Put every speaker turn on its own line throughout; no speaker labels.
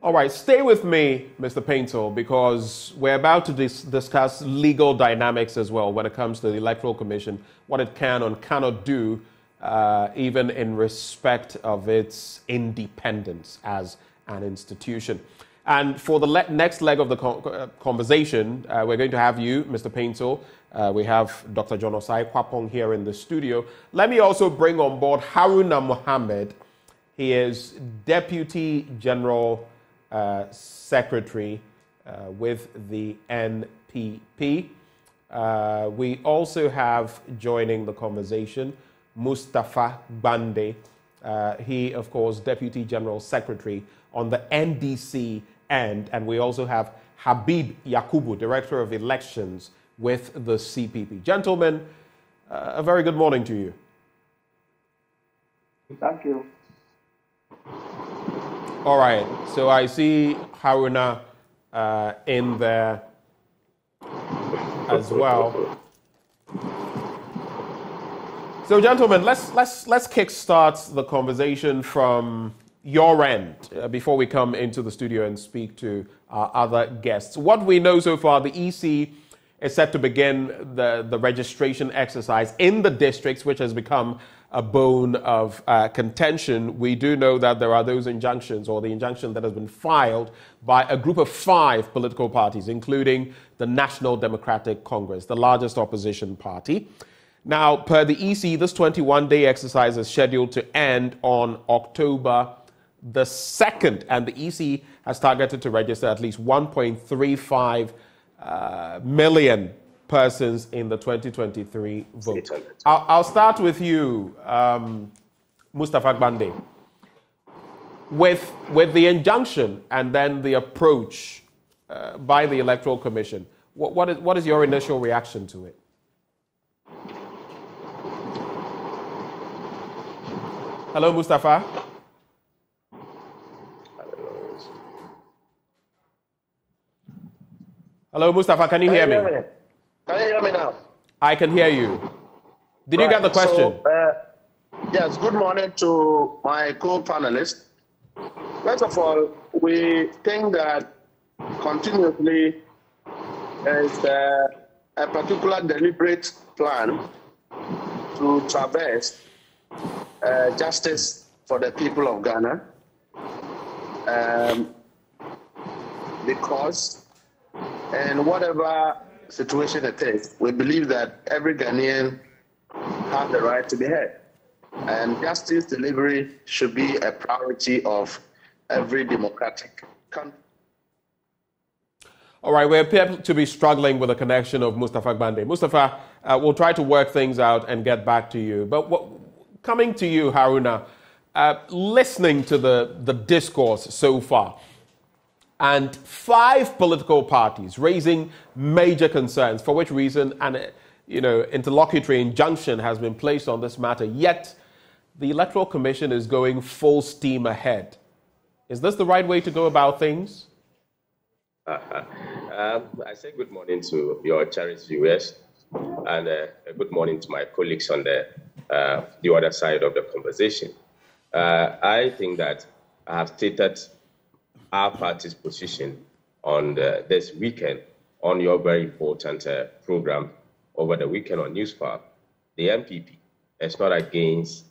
All right, stay with me, Mr. Painter, because we're about to discuss legal dynamics as well when it comes to the Electoral Commission, what it can and cannot do, even in respect of its independence as an institution. And for the next leg of the conversation, we're going to have you, Mr. Painter. We have Dr. John Osai Kwapong here in the studio. Let me also bring on board Haruna Mohammed. He is Deputy General Secretary with the NPP. We also have joining the conversation Mustafa Bande. He, of course, Deputy General Secretary on the NDC end. And we also have Habib Yakubu, Director of Elections with the CPP. Gentlemen, a very good morning to you.
Thank you.
All right, so I see Haruna in there as well. So, gentlemen, let's kickstart the conversation from your end before we come into the studio and speak to our other guests. What we know so far, the EC is set to begin the registration exercise in the districts, which has become a bone of contention. We do know that there are those injunctions, or the injunction that has been filed by a group of 5 political parties, including the National Democratic Congress, the largest opposition party. Now, per the EC, this 21-day exercise is scheduled to end on October the 2nd, and the EC has targeted to register at least 1.35 million persons in the 2023 vote. I'll start with you, Mustafa Bande. With the injunction and then the approach by the Electoral Commission, what is your initial reaction to it? Hello, Mustafa. Hello, Mustafa. Can you hear me?
Can you hear me now?
I can hear you. Did you get the question?
So, yes, good morning to my co-panelists. First of all, we think that continuously there is a particular deliberate plan to traverse justice for the people of Ghana, because in whatever situation it is, we believe that every Ghanaian has the right to be heard. And justice delivery should be a priority of every democratic country.
All right, we appear to be struggling with the connection of Mustafa Bande. Mustafa, we'll try to work things out and get back to you. But coming to you, Haruna, listening to the discourse so far, and 5 political parties raising major concerns, for which reason an interlocutory injunction has been placed on this matter, yet the Electoral Commission is going full steam ahead. Is this the right way to go about things?
I say good morning to your cherished viewers, and good morning to my colleagues on the other side of the conversation. I think that I have stated our party's position on this weekend on your very important program over the weekend on Newspark. The MPP is not against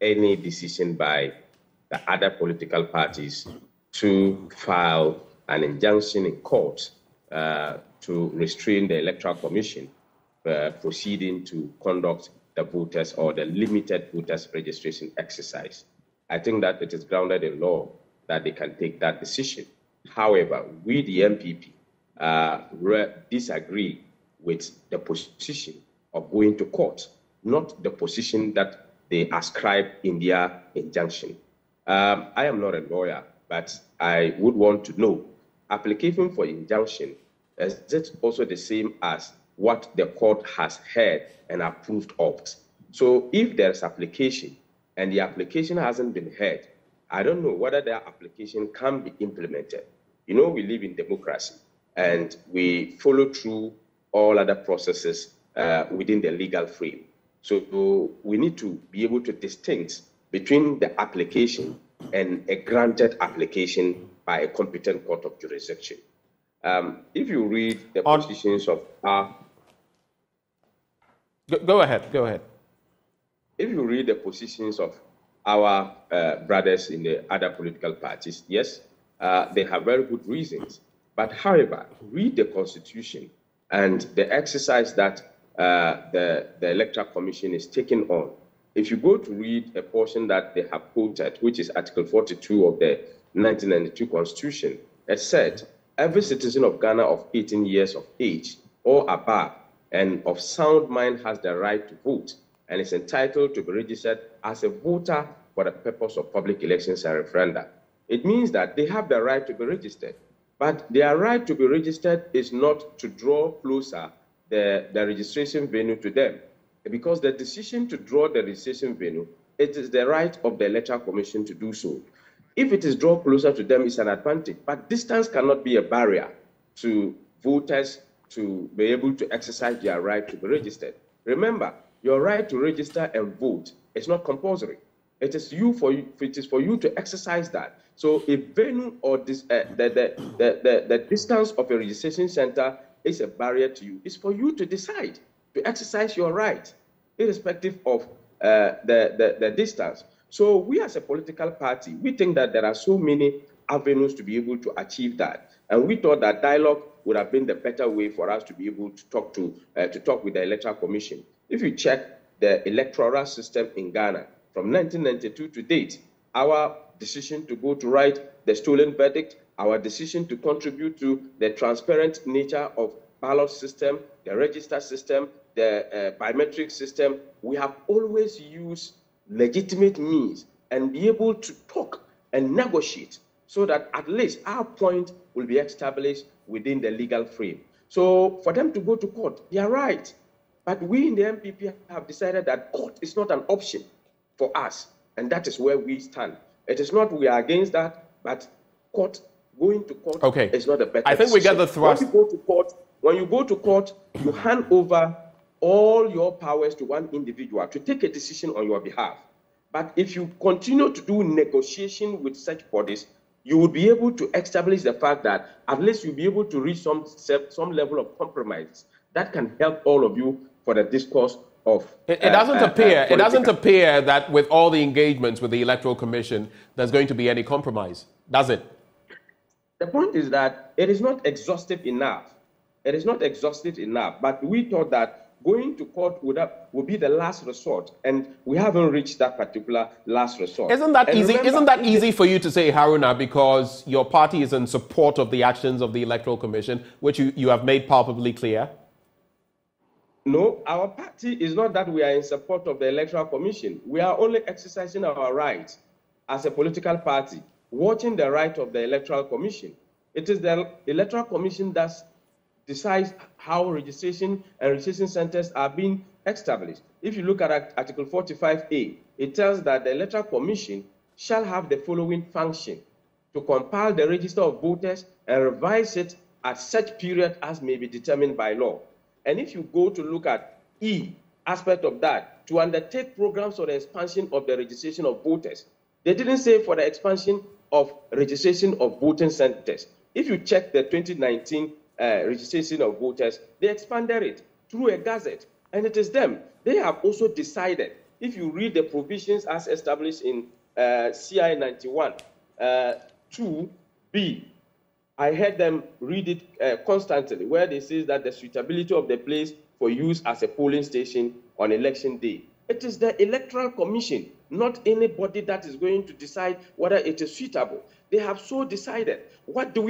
any decision by the other political parties to file an injunction in court to restrain the Electoral Commission proceeding to conduct the voters or the limited voters registration exercise. I think that it is grounded in law that they can take that decision. However, we, the MPP, disagree with the position of going to court, not the position that they ascribe in their injunction. I am not a lawyer, but I would want to know, application for injunction, is it also the same as what the court has heard and approved of? So if there's application and the application hasn't been heard, I don't know whether their application can be implemented. You know, we live in democracy and we follow through all other processes within the legal frame. So we need to be able to distinguish between the application and a granted application by a competent court of jurisdiction. If you read the positions of our...
Go ahead.
If you read the positions of our brothers in the other political parties, yes, they have very good reasons. But however, read the Constitution and the exercise that the Electoral Commission is taking on. If you go to read a portion that they have quoted, which is Article 42 of the 1992 Constitution, it said, every citizen of Ghana of 18 years of age or above and of sound mind has the right to vote and is entitled to be registered as a voter for the purpose of public elections and referenda. It means that they have the right to be registered, but their right to be registered is not to draw closer the registration venue to them, because the decision to draw the registration venue, it is the right of the Electoral Commission to do so. If it is drawn closer to them, it's an advantage, but distance cannot be a barrier to voters to be able to exercise their right to be registered. Remember, your right to register and vote is not compulsory. It is for you to exercise that. So if venue or the distance of a registration center is a barrier to you, it's for you to decide to exercise your right, irrespective of the distance. So we as a political party, we think that there are so many avenues to be able to achieve that. And we thought that dialogue would have been the better way for us to be able to talk with the Electoral Commission. If you check the electoral system in Ghana, from 1992 to date, our decision to go to write the stolen verdict, our decision to contribute to the transparent nature of ballot system, the register system, the biometric system, we have always used legitimate means and be able to talk and negotiate so that at least our point will be established within the legal frame. So for them to go to court, they are right. But we in the MPP have decided that court is not an option for us, and that is where we stand. It is not we are against that, but going to court is not a better
I think
decision.
We get the thrust.
When you go to court, you hand over all your powers to one individual to take a decision on your behalf. But if you continue to do negotiation with such bodies, you will be able to establish the fact that at least you'll be able to reach some level of compromise that can help all of you for the discourse of...
It doesn't appear that with all the engagements with the Electoral Commission, there's going to be any compromise, does it?
The point is that it is not exhaustive enough. It is not exhaustive enough, but we thought that going to court would be the last resort, and we haven't reached that particular last resort.
Isn't that easy? Isn't that easy for you to say, Haruna, because your party is in support of the actions of the Electoral Commission, which you have made palpably clear?
No, our party is not that we are in support of the Electoral Commission. We are only exercising our rights as a political party, watching the right of the Electoral Commission. It is the Electoral Commission that decides how registration and registration centers are being established. If you look at Article 45A, it tells that the Electoral Commission shall have the following function: to compile the register of voters and revise it at such period as may be determined by law. And if you go to look at E aspect of that, to undertake programs for the expansion of the registration of voters. They didn't say for the expansion of registration of voting centers. If you check the 2019 registration of voters, they expanded it through a gazette, and it is them. They have also decided, if you read the provisions as established in CI 91 2B, I heard them read it constantly, where they say that the suitability of the place for use as a polling station on election day. It is the Electoral Commission, not anybody that is going to decide whether it is suitable. They have so decided. What do?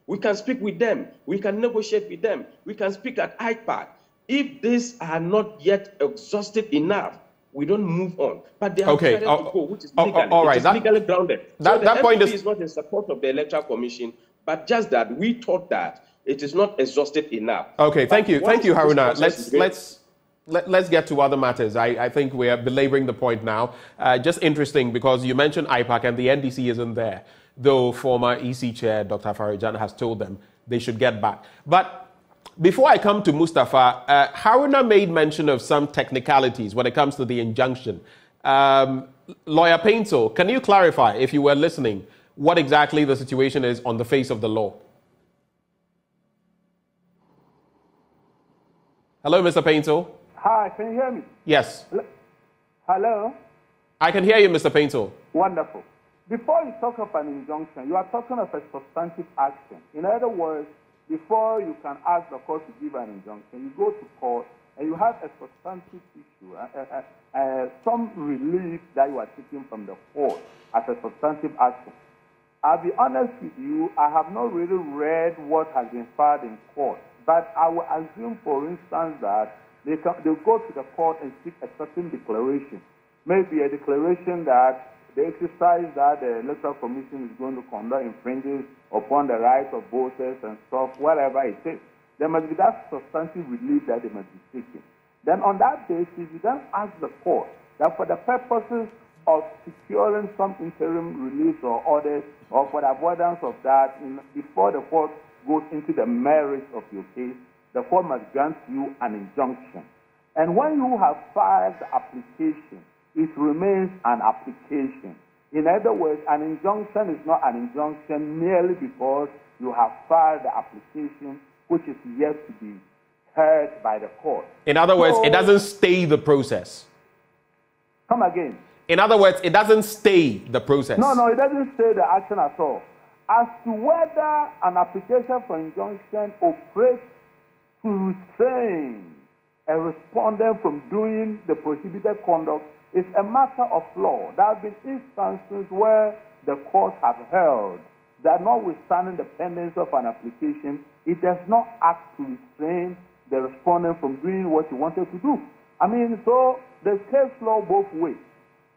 We can speak with them. We can negotiate with them. We can speak at IPAD. If these are not yet exhaustive enough, we don't move on. But they have decided to go, which is legal.
All right.
It is legally grounded. So
that point
is not in support of the Electoral Commission, but just that we thought that it is not exhaustive enough.
Okay, thank you, Haruna. Let's get to other matters. I think we are belaboring the point now. Just interesting because you mentioned IPAC and the NDC isn't there, though former EC chair Dr. Farijan has told them they should get back. But before I come to Mustafa, Haruna made mention of some technicalities when it comes to the injunction. Lawyer Painter, can you clarify, if you were listening, what exactly the situation is on the face of the law? Hello, Mr. Painter.
Hi, can you hear me?
Yes.
Hello?
I can hear you, Mr. Painter.
Wonderful. Before you talk of an injunction, you are talking of a substantive action. In other words, before you can ask the court to give an injunction, you go to court and you have a substantive issue, some relief that you are seeking from the court as a substantive action. I'll be honest with you, I have not really read what has been filed in court, but I will assume, for instance, that they go to the court and seek a certain declaration, maybe a declaration that the exercise that the Electoral Commission is going to conduct infringes upon the rights of voters and stuff, whatever it is. There must be that substantive relief that they must be seeking. Then on that basis, you then ask the court that for the purposes of securing some interim relief or orders, or for the avoidance of that, before the court goes into the merits of your case, the court must grant you an injunction. And when you have filed the application, it remains an application. In other words, an injunction is not an injunction merely because you have filed the application, which is yet to be heard by the court.
In other words, it doesn't stay the process.
Come again.
In other words, it doesn't stay the process.
No, it doesn't stay the action at all. As to whether an application for injunction operates to restrain a respondent from doing the prohibited conduct is a matter of law. There have been instances where the courts have held that notwithstanding the pendency of an application, it does not act to restrain the respondent from doing what he wanted to do. I mean, so there's case law both ways.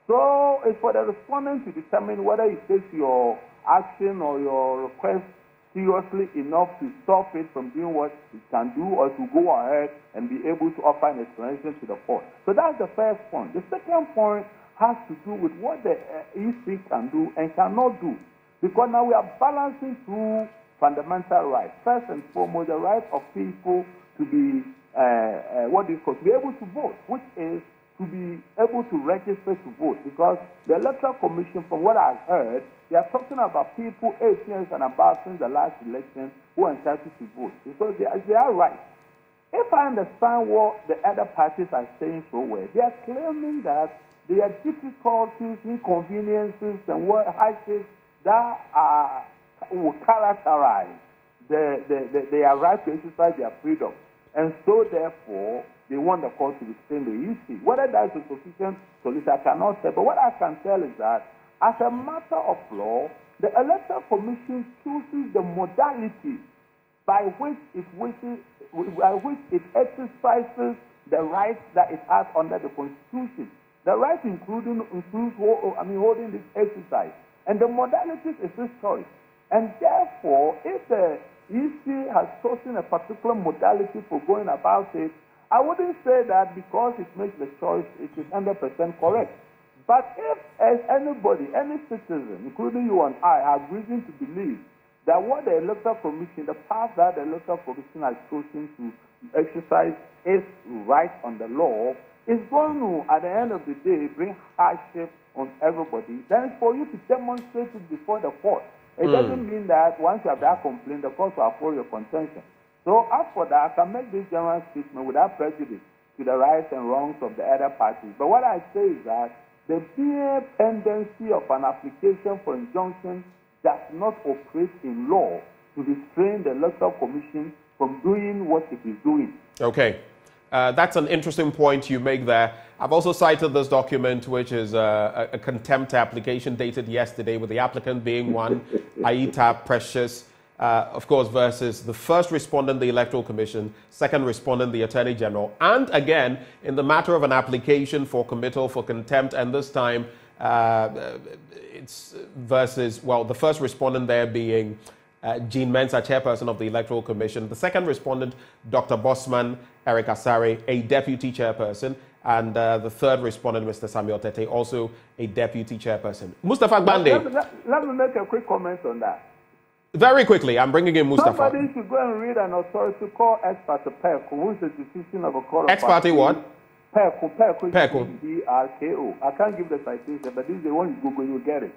So it's for the respondent to determine whether he takes your action or your request seriously enough to stop it from doing what it can do, or to go ahead and be able to offer an explanation to the court. So that's the first point. The second point has to do with what the EC can do and cannot do. Because now we are balancing two fundamental rights. First and foremost, the right of people to be, to be able to vote, which is to be able to register to vote. Because the Electoral Commission, from what I've heard, they are talking about people 18 years and above since the last election who are entitled to vote. Because they are right. If I understand what the other parties are saying so well, they are claiming that there are difficulties, inconveniences, and hardships that will characterize their right to exercise their freedom. And so, therefore, they want the court to restrain the issue. Whether that's a sufficient solution, I cannot say. But what I can tell is that, as a matter of law, the Electoral Commission chooses the modality by which it exercises the rights that it has under the Constitution. The right includes holding this exercise. And the modalities is this choice. And therefore, if the EC has chosen a particular modality for going about it, I wouldn't say that because it makes the choice, it is 100% correct. But if as anybody, any citizen, including you and I, have reason to believe that what the Electoral Commission, the path that the Electoral Commission has chosen to exercise its right on the law, is going to, at the end of the day, bring hardship on everybody, then it's for you to demonstrate it before the court. It doesn't mean that once you have that complaint, the court will afford your contention. So as for that, I can make this general statement without prejudice to the rights and wrongs of the other parties. But what I say is that the mere tendency of an application for injunction does not operate in law to restrain the Electoral Commission from doing what it is doing.
Okay. That's an interesting point you make there. I've also cited this document, which is a contempt application dated yesterday, with the applicant being one, Aita Precious, of course, versus the first respondent, the Electoral Commission, second respondent, the Attorney General, and again, in the matter of an application for committal for contempt, and this time it's versus, well, the first respondent there being Jean Mensah, chairperson of the Electoral Commission. The second respondent, Dr. Bosman Eric Asare, a deputy chairperson. And the third respondent, Mr. Samuel Tete, also a deputy chairperson. Mustafa Gbande.
Let me make a quick comment on that.
Very quickly, I'm bringing in Mustafa.
Somebody should go and read an authority called Ex parte Perco, which is a decision of a court of
Ex parte what?
Perko.
Perko.
P-R-K-O. I can't give the citation, but this is the one you Google, you'll get it.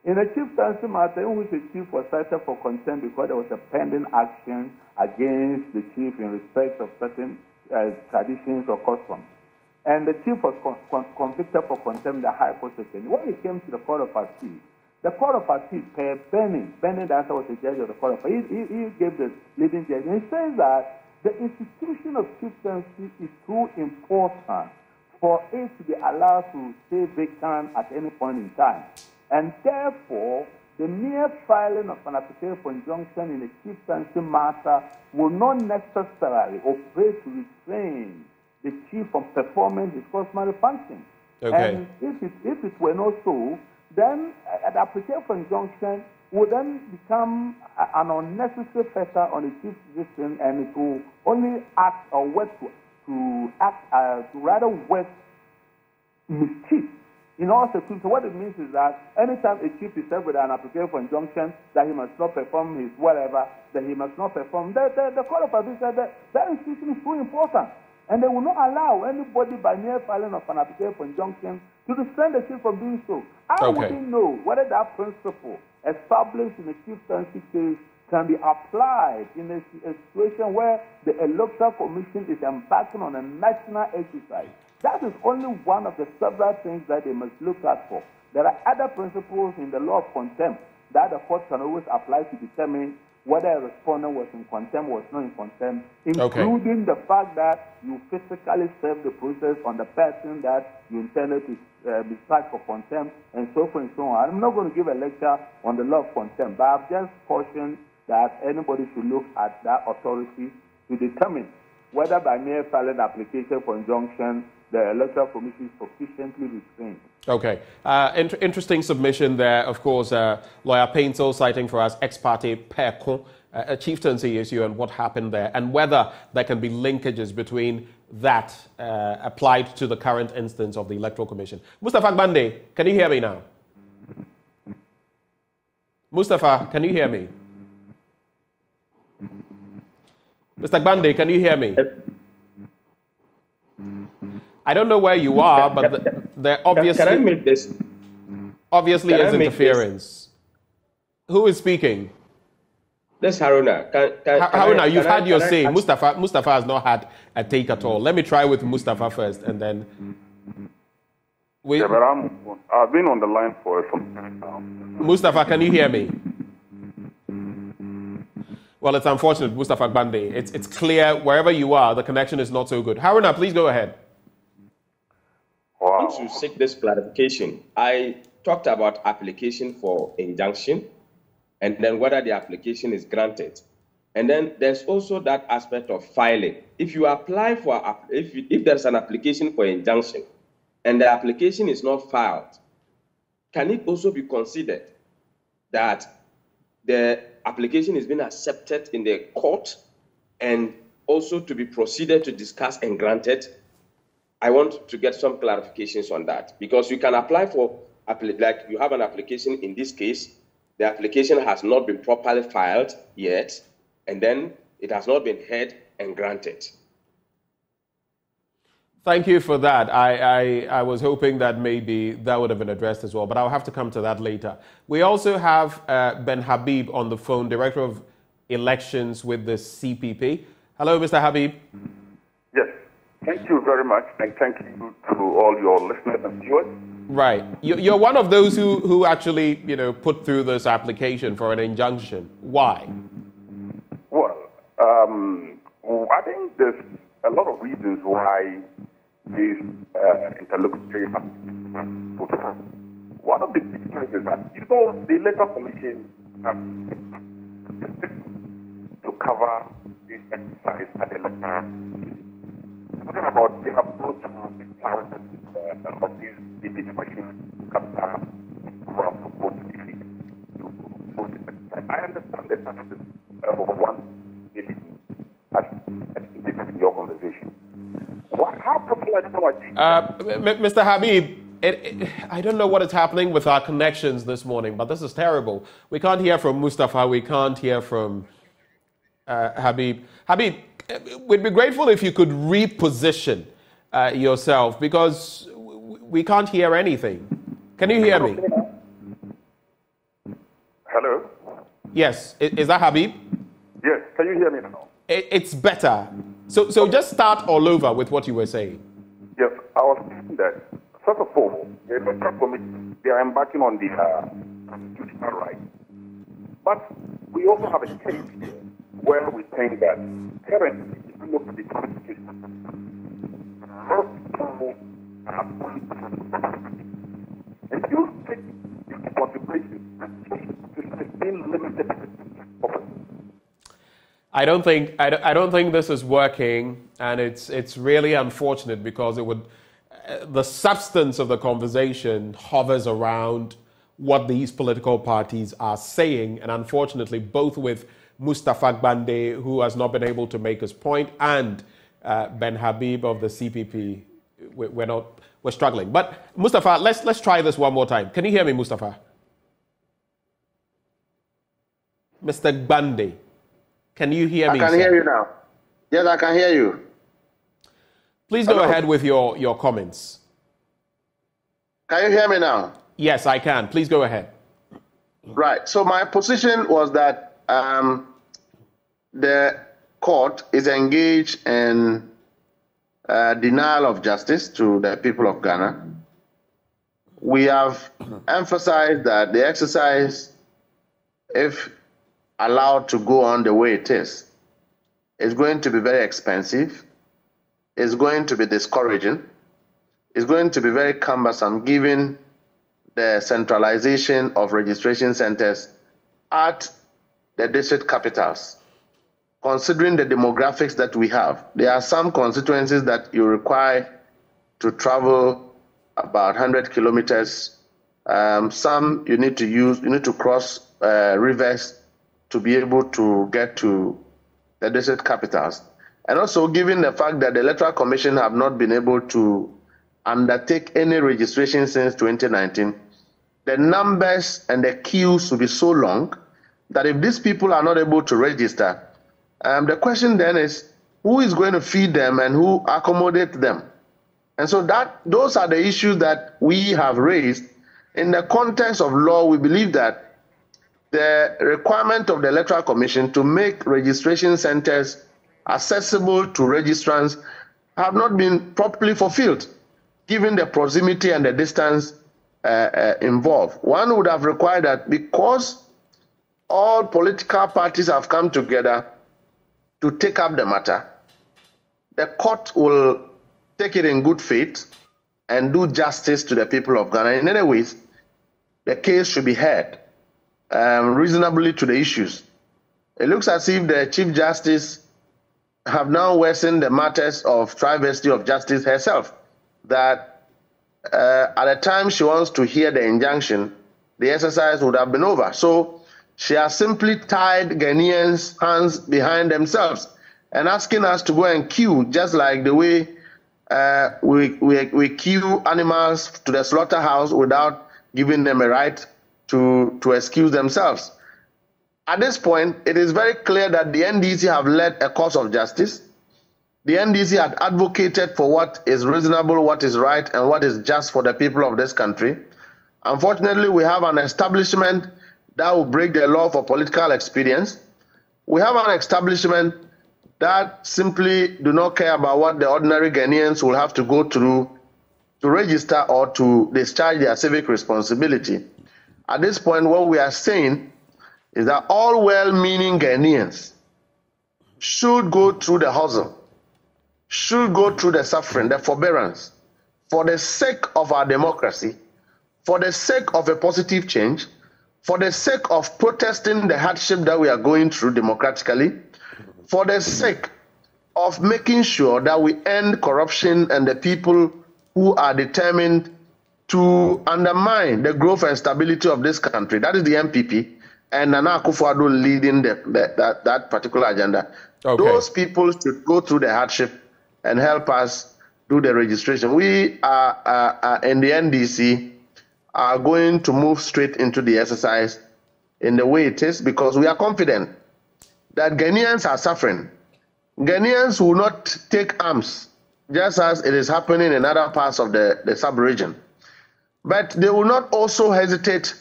In a chieftaincy matter in which the chief was cited for contempt because there was a pending action against the chief in respect of certain traditions or customs. And the chief was convicted for contempt in the High Court system. When it came to the Court of Appeal, the Court of Appeal, Benny Dancer was the judge of the Court of Appeal. He gave the leading judge. And he says that the institution of chieftaincy is too important for it to be allowed to stay vacant at any point in time. And therefore, the mere filing of an application for injunction in a chieftaincy matter will not necessarily operate to restrain the chief from performing his customary function.
Okay.
And if it were not so, then an application for injunction would then become an unnecessary pressure on the chief's position, and it will only act or work to rather work mischief. In all circumstances, what it means is that anytime a chief is served with an application for injunction that he must not perform his whatever, that he must not perform, the Court of Appeal said that institution is too important. And they will not allow anybody by mere filing of an application for injunction to restrain the chief from doing so. I wouldn't know whether that principle established in a chieftaincy case can be applied in a situation where the Electoral Commission is embarking on a national exercise. That is only one of the several things that they must look out for. There are other principles in the law of contempt that the court can always apply to determine whether a respondent was in contempt or was not in contempt, including the fact that you physically serve the process on the person that you intended to be charged for contempt, and so forth and so on. I'm not going to give a lecture on the law of contempt, but I've just cautioned that anybody should look at that authority to determine whether by mere filing application for injunction, the Electoral Commission is sufficiently restrained.
Okay. Interesting submission there. Of course, Lawyer Paintel citing for us ex parte Perko, a chieftaincy issue and what happened there, and whether there can be linkages between that applied to the current instance of the Electoral Commission. Mustafa Gbande, can you hear me now? Mustafa, can you hear me? Mr. Gbande, can you hear me? I don't know where you are, but there obviously
can I make this?
Obviously is interference. Who is speaking?
This Haruna.
Haruna, you've had your say. Mustafa has not had a take at all. Let me try with Mustafa first, and then.
Yeah, but I've been on the line for some time now.
Mustafa, can you hear me? Well, it's unfortunate, Mustafa Gbande. It's clear wherever you are, the connection is not so good. Haruna, please go ahead.
Wow.
To seek this clarification, I talked about application for injunction and then whether the application is granted. And then there's also that aspect of filing. If you apply for, if there's an application for injunction and the application is not filed, can it also be considered that the application is being accepted in the court and also to be proceeded to discuss and granted? I want to get some clarifications on that, because you can apply for, like you have an application in this case, the application has not been properly filed yet, and then it has not been heard and granted.
Thank you for that. I was hoping that maybe that would have been addressed as well, but I'll have to come to that later. We also have Ben Habib on the phone, Director of Elections with the CPP. Hello, Mr. Habib.
Yes. Thank you very much, and thank you to all your listeners and viewers.
Right. You're one of those who actually, put through this application for an injunction. Why?
Well, I think there's a lot of reasons why this interlocutory has been put forward. One of the big things is that, the Electoral Commission has to cover this exercise at the electoral. Talking about the approach to the powers of these debate machines from both defeat to both. I understand that that is over 1 million as in your conversation. How popular is
Mr. Habib, I don't know what is happening with our connections this morning, but this is terrible. We can't hear from Mustafa. We can't hear from Habib. Habib, we'd be grateful if you could reposition yourself? Because we can't hear anything. Can you hear me?
Hello?
Yes. Is that Habib?
Yes, can you hear me now?
It's better. So just start all over with what you were saying.
Yes, I was saying that, first of all, the Electoral Commission, they are embarking on the constitutional right. But we also have a case here where we think that currently, if you look at the constitution, most people have and you take into consideration that is being limited to
I don't think this is working, and it's really unfortunate because it would the substance of the conversation hovers around what these political parties are saying, and unfortunately, both with Mustafa Gbande, who has not been able to make his point, and Ben Habib of the CPP, we're struggling. But Mustafa, let's try this one more time. Can you hear me, Mustafa? Mr. Gbande, can you hear me?
I can hear you now. Yes, I can hear you.
Please go ahead with your comments.
Can you hear me now?
Yes, I can. Please go ahead.
Right. So my position was that the court is engaged in denial of justice to the people of Ghana. We have emphasized that the exercise, if allowed to go on the way it is going to be very expensive, it's going to be discouraging, it's going to be very cumbersome given the centralization of registration centers at the district capitals. Considering the demographics that we have, there are some constituencies that you require to travel about 100 kilometers. Some you need to cross rivers to be able to get to the district capitals. And also given the fact that the Electoral Commission have not been able to undertake any registration since 2019, the numbers and the queues will be so long that if these people are not able to register, the question then is, who is going to feed them and who accommodate them? And so those are the issues that we have raised. In the context of law, we believe that the requirement of the Electoral Commission to make registration centers accessible to registrants have not been properly fulfilled, given the proximity and the distance involved. One would have required that because all political parties have come together to take up the matter, the court will take it in good faith and do justice to the people of Ghana. In any ways, the case should be heard reasonably to the issues. It looks as if the Chief Justice have now worsened the matters of travesty of justice herself, that at the time she wants to hear the injunction, the exercise would have been over. So she has simply tied Ghanaians' hands behind themselves and asking us to go and queue, just like the way we queue animals to the slaughterhouse without giving them a right to excuse themselves. At this point, it is very clear that the NDC have led a cause of justice. The NDC had advocated for what is reasonable, what is right, and what is just for the people of this country. Unfortunately, we have an establishment that will break the law for political expedience. We have an establishment that simply do not care about what the ordinary Ghanaians will have to go through to register or to discharge their civic responsibility. At this point, what we are saying is that all well-meaning Ghanaians should go through the hustle, should go through the suffering, the forbearance, for the sake of our democracy, for the sake of a positive change, for the sake of protesting the hardship that we are going through democratically, for the sake of making sure that we end corruption and the people who are determined to undermine the growth and stability of this country. That is the MPP, and Nana Akufo-Addo leading that particular agenda. Okay. Those people should go through the hardship and help us do the registration. We are in the NDC are going to move straight into the exercise in the way it is, because we are confident that Ghanaians are suffering. Ghanaians will not take arms just as it is happening in other parts of the sub-region. But they will not also hesitate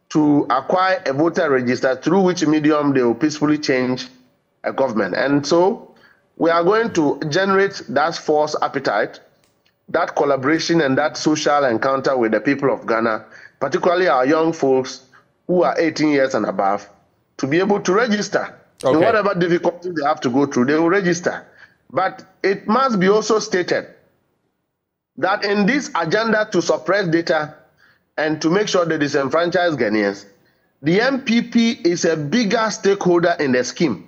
to acquire a voter register through which medium they will peacefully change a government. And so we are going to generate that false appetite, that collaboration and that social encounter with the people of Ghana, particularly our young folks who are 18 years and above, to be able to register. In whatever difficulty they have to go through, they will register. But it must be also stated that in this agenda to suppress data and to make sure they disenfranchise Ghanaians, the MPP is a bigger stakeholder in the scheme.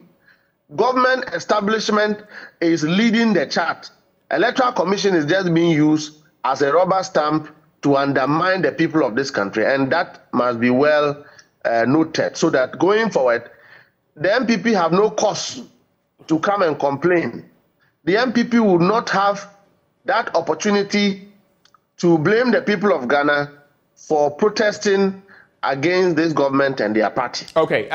Government establishment is leading the chart. Electoral Commission is just being used as a rubber stamp to undermine the people of this country, and that must be well noted, so that going forward, the MPP have no cause to come and complain. The MPP would not have that opportunity to blame the people of Ghana for protesting against this government and their party.
Okay,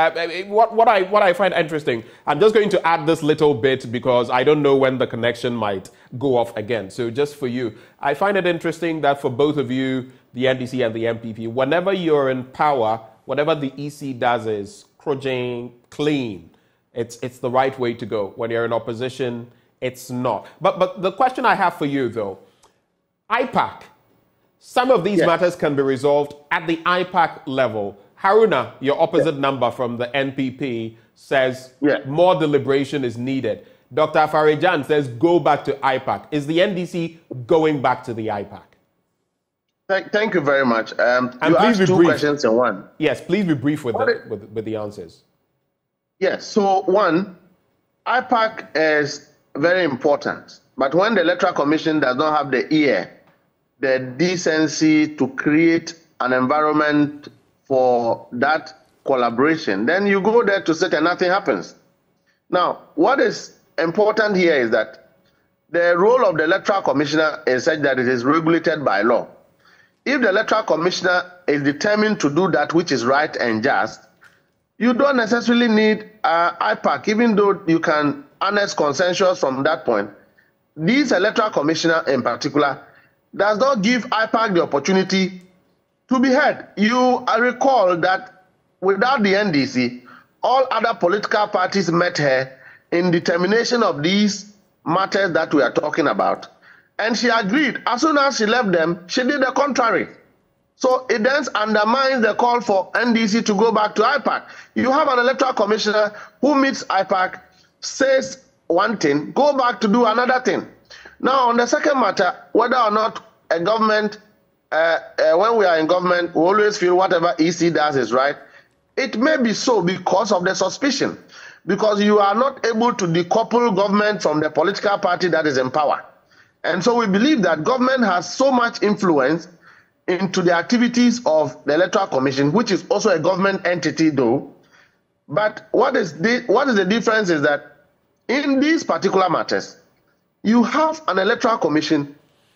what I find interesting, I'm just going to add this little bit because I don't know when the connection might go off again. So just for you, I find it interesting that for both of you, the NDC and the MPP, whenever you're in power, whatever the EC does is clean. It's the right way to go. When you're in opposition, it's not. But the question I have for you, though, IPAC, some of these matters can be resolved at the IPAC level. Haruna, your opposite number from the NPP, says more deliberation is needed. Dr. Afarijan says go back to IPAC. Is the NDC going back to the IPAC?
Thank you very much.
And
you asked two questions in one.
Yes, please be brief with the answers.
Yes, so one, IPAC is very important. But when the Electoral Commission does not have the ear, the decency to create an environment for that collaboration, then you go there to sit and nothing happens. Now, what is important here is that the role of the Electoral Commissioner is such that it is regulated by law. If the Electoral Commissioner is determined to do that which is right and just, you don't necessarily need IPAC, even though you can annex consensus from that point. This Electoral Commissioner in particular does not give IPAC the opportunity to be heard. I recall that without the NDC, all other political parties met her in determination of these matters that we are talking about. And she agreed. As soon as she left them, she did the contrary. So it then undermines the call for NDC to go back to IPAC. You have an Electoral Commissioner who meets IPAC, says one thing, go back to do another thing. Now, on the second matter, whether or not a government, when we are in government, we always feel whatever EC does is right. It may be so because of the suspicion, because you are not able to decouple government from the political party that is in power. And so we believe that government has so much influence into the activities of the Electoral Commission, which is also a government entity though. But what is the difference is that in these particular matters, you have an Electoral Commission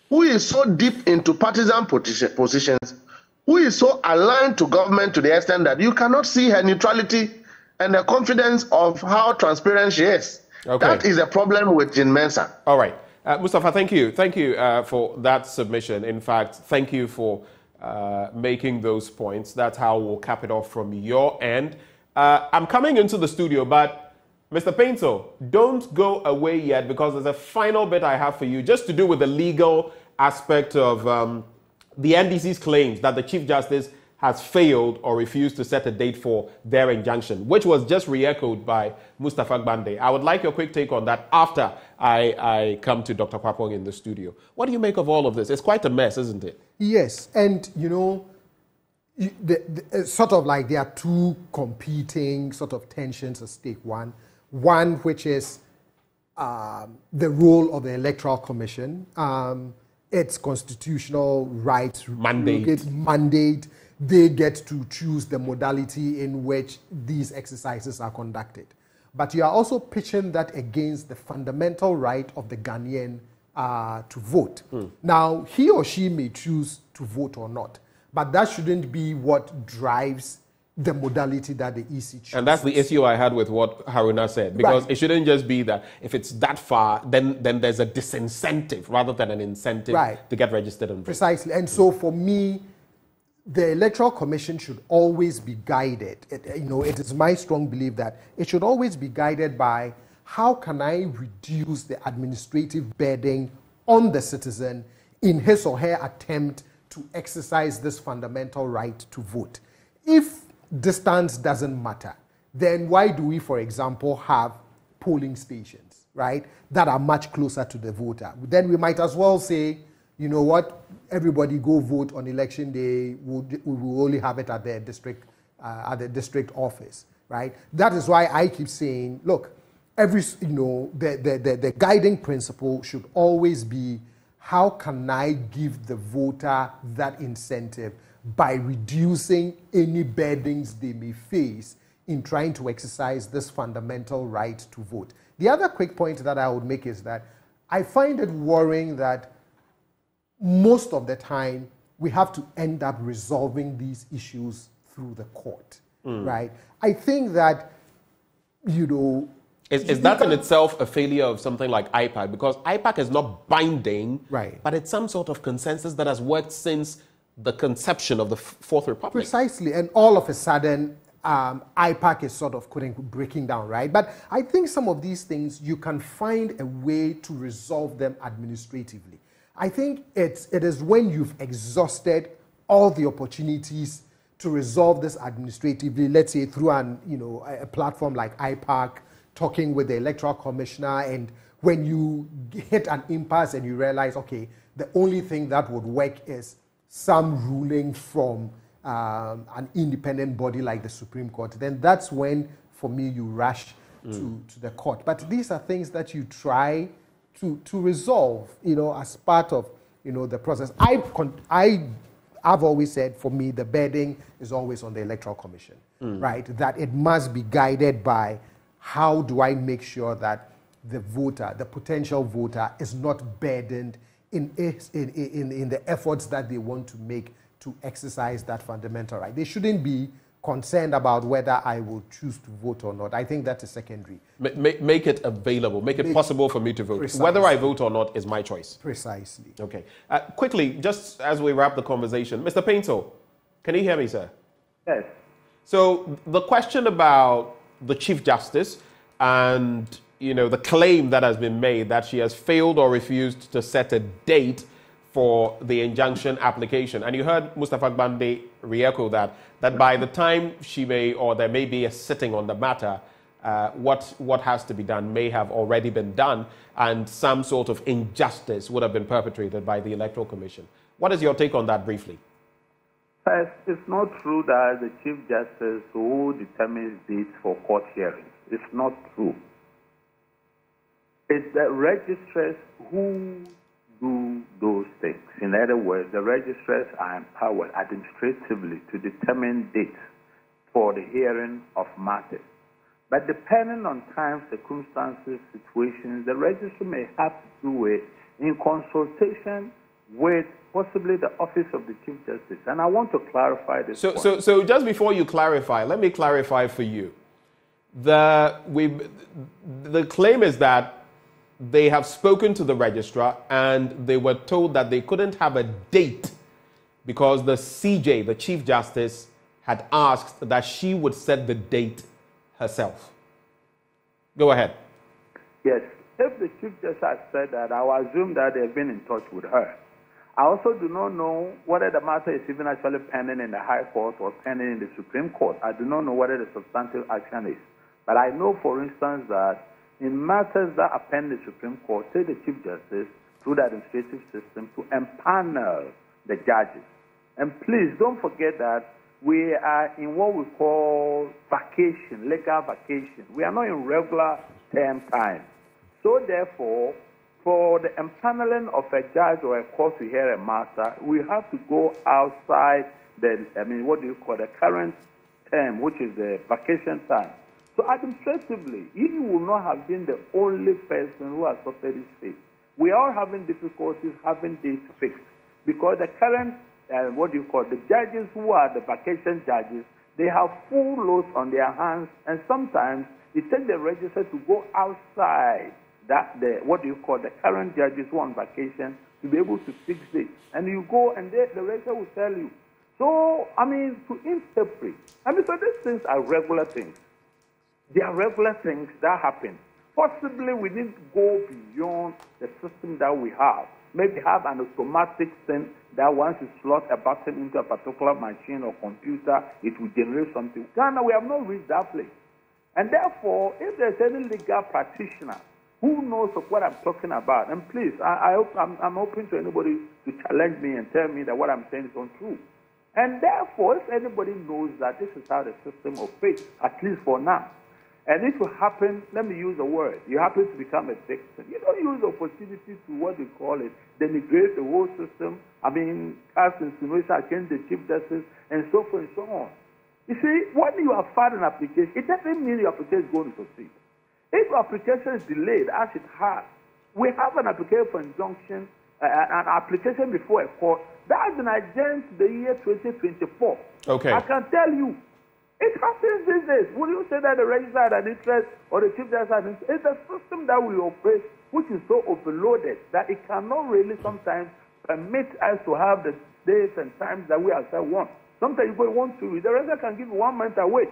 who is so deep into partisan positions, who is so aligned to government to the extent that you cannot see her neutrality and the confidence of how transparent she is. That is a problem with Jean Mensa.
All right. Mustafa, thank you. Thank you for that submission. In fact, thank you for making those points. That's how we'll cap it off from your end. I'm coming into the studio, but Mr. Painto, don't go away yet because there's a final bit I have for you just to do with the legal aspect of the NDC's claims that the Chief Justice has failed or refused to set a date for their injunction, which was just re-echoed by Mustafa Gbande. I would like your quick take on that after I come to Dr. Kwapong in the studio. What do you make of all of this? It's quite a mess, isn't it?
Yes, and you know, sort of like there are two competing sort of tensions at stake. One which is the role of the Electoral Commission, its constitutional rights, mandate. They get to choose the modality in which these exercises are conducted. But you are also pitching that against the fundamental right of the Ghanaian to vote. Now, he or she may choose to vote or not, but that shouldn't be what drives the modality that the EC chooses.
And that's the issue I had with what Haruna said, because it shouldn't just be that if it's that far, then there's a disincentive rather than an incentive to get registered and vote.
Precisely. And so for me, the Electoral Commission should always be guided. It is my strong belief that it should always be guided by how can I reduce the administrative burden on the citizen in his or her attempt to exercise this fundamental right to vote. If distance doesn't matter, then why do we, for example, have polling stations, right, that are much closer to the voter? Then we might as well say, you know what, everybody go vote on election day. We will only have it at the district office, right? That is why I keep saying, look, the guiding principle should always be, how can I give the voter that incentive by reducing any burdens they may face in trying to exercise this fundamental right to vote? The other quick point that I would make is that I find it worrying that most of the time we have to end up resolving these issues through the court, right? I think that,
Is that in itself a failure of something like IPAC? Because IPAC is not binding, but it's some sort of consensus that has worked since the conception of the Fourth Republic.
Precisely, and all of a sudden, IPAC is sort of breaking down, right? But I think some of these things, you can find a way to resolve them administratively. I think it is when you've exhausted all the opportunities to resolve this administratively, let's say through a platform like IPAC, talking with the Electoral Commissioner, and when you hit an impasse and you realize, okay, the only thing that would work is some ruling from an independent body like the Supreme Court, then that's when, for me, you rush to the court. But these are things that you try to resolve, as part of, the process. I've always said, for me, the burden is always on the Electoral Commission, right? That it must be guided by, how do I make sure that the voter, the potential voter, is not burdened in the efforts that they want to make to exercise that fundamental right? They shouldn't be concerned about whether I will choose to vote or not. I think that is secondary.
Make it available. Make it possible for me to vote.
Precisely.
Whether I vote or not is my choice.
Precisely.
Okay. Quickly, just as we wrap the conversation, Mr. Painto, can you hear me, sir?
Yes.
So the question about the Chief Justice and the claim that has been made that she has failed or refused to set a date for the injunction application. And you heard Mustafa Gbande re-echo that by the time there may be a sitting on the matter, what has to be done may have already been done, and some sort of injustice would have been perpetrated by the Electoral Commission. What is your take on that briefly?
First, it's not true that the Chief Justice who determines dates for court hearings. It's not true. It's the registrars who do those things. In other words, the registrars are empowered administratively to determine dates for the hearing of matters. But depending on time, circumstances, situations, the registrar may have to do it in consultation with possibly the office of the Chief Justice. And I want to clarify this point.
So just before you clarify, let me clarify for you. The claim is that they have spoken to the registrar and they were told that they couldn't have a date because the CJ, the Chief Justice, had asked that she would set the date herself. Go ahead.
Yes. If the Chief Justice has said that, I will assume that they've been in touch with her. I also do not know whether the matter is even actually pending in the High Court or pending in the Supreme Court. I do not know whether the substantive action is. But I know, for instance, that in matters that are pending in the Supreme Court, take the Chief Justice through the administrative system to empanel the judges. And please don't forget that we are in what we call vacation, legal vacation. We are not in regular term time. So therefore, for the empaneling of a judge or a court to hear a matter, we have to go outside the current term, which is the vacation time. So administratively, he will not have been the only person who has suffered this fate. We are having difficulties having dates fixed because the current, the judges who are the vacation judges, They have full loads on their hands, and sometimes it takes the register to go outside what do you call the current judges who are on vacation to be able to fix it. And you go and the register will tell you. So, I mean, to interpret, so these things are regular things. They are regular things that happen. Possibly we need to go beyond the system that we have. Maybe have an automatic thing that once you slot a button into a particular machine or computer, it will generate something. Ghana, we have not reached that place. And therefore, if there's any legal practitioner who knows of what I'm talking about, and please, I'm open to anybody to challenge me and tell me that what I'm saying is untrue. And therefore, if anybody knows that this is how the system operates, at least for now, and if you happen, let me use a word, you happen to become a victim, you don't use the opportunity to, what they call it, denigrate the whole system, cast insinuation against the chief justice, and so forth and so on. You see, when you have filed an application, it doesn't mean your application is going to succeed. If your application is delayed, as it has, we have an application for injunction, an application before a court, that has been adjourned to the year 2024.
Okay.
I can tell you, it happens these days. Would you say that the registrar had an interest or the chief justice had an interest? It's a system that we operate which is so overloaded that it cannot really sometimes permit us to have the days and times that we ourselves want. Sometimes you want to, the registrar can give 1 month away.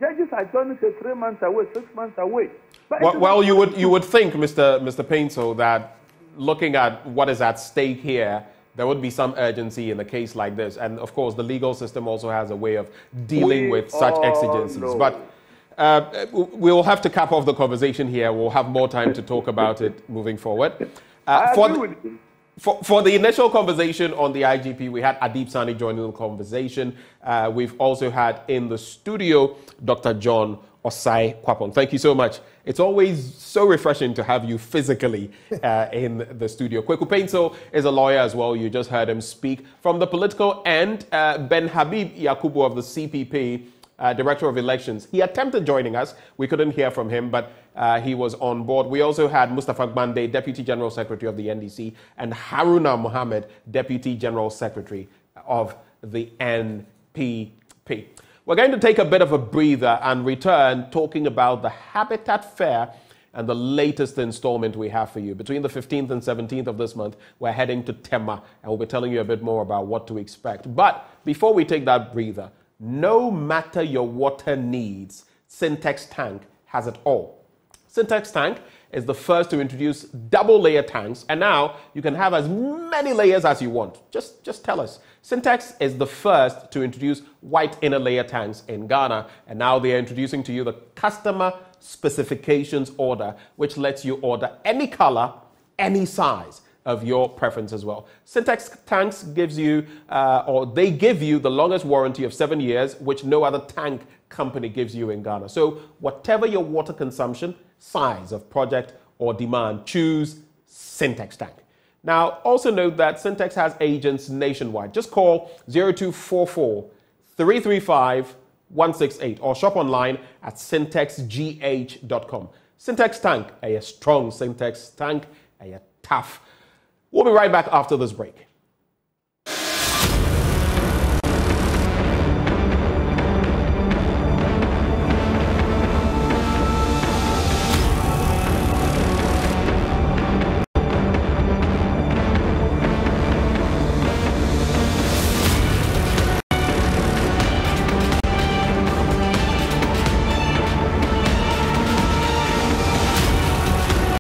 Judges are trying to say 3 months away, 6 months away. But
well, you would think, Mr. Painso, that looking at what is at stake here, there would be some urgency in a case like this. And of course, the legal system also has a way of dealing with such exigencies.
No.
But we'll have to cap off the conversation here. We'll have more time to talk about it moving forward. For the initial conversation on the IGP, we had Adib Sani joining the conversation. We've also had in the studio Dr. John Osai Kwapong. Thank you so much. It's always so refreshing to have you physically in the studio. Kweku Painso is a lawyer as well. You just heard him speak. From the political end, Ben Habib Yakubu of the CPP, Director of Elections. He attempted joining us. We couldn't hear from him, but he was on board. We also had Mustafa Gbande, Deputy General Secretary of the NDC, and Haruna Mohammed, Deputy General Secretary of the NPP. We're going to take a bit of a breather and return talking about the Habitat Fair and the latest installment we have for you. Between the 15th and 17th of this month, we're heading to Tema, and we'll be telling you a bit more about what to expect. But before we take that breather, no matter your water needs, Syntex Tank has it all. Syntex Tank is the first to introduce double layer tanks, and now you can have as many layers as you want. Just tell us. Syntex is the first to introduce white inner layer tanks in Ghana, and now they are introducing to you the customer specifications order, which lets you order any color, any size of your preference as well. Syntex tanks gives you, they give you the longest warranty of 7 years, which no other tank company gives you in Ghana. So whatever your water consumption, size of project or demand, choose Syntex Tank. Now, also note that Syntex has agents nationwide. Just call 0244 335 168 or shop online at syntexgh.com. Syntex Tank, a strong Syntex Tank, a tough. We'll be right back after this break.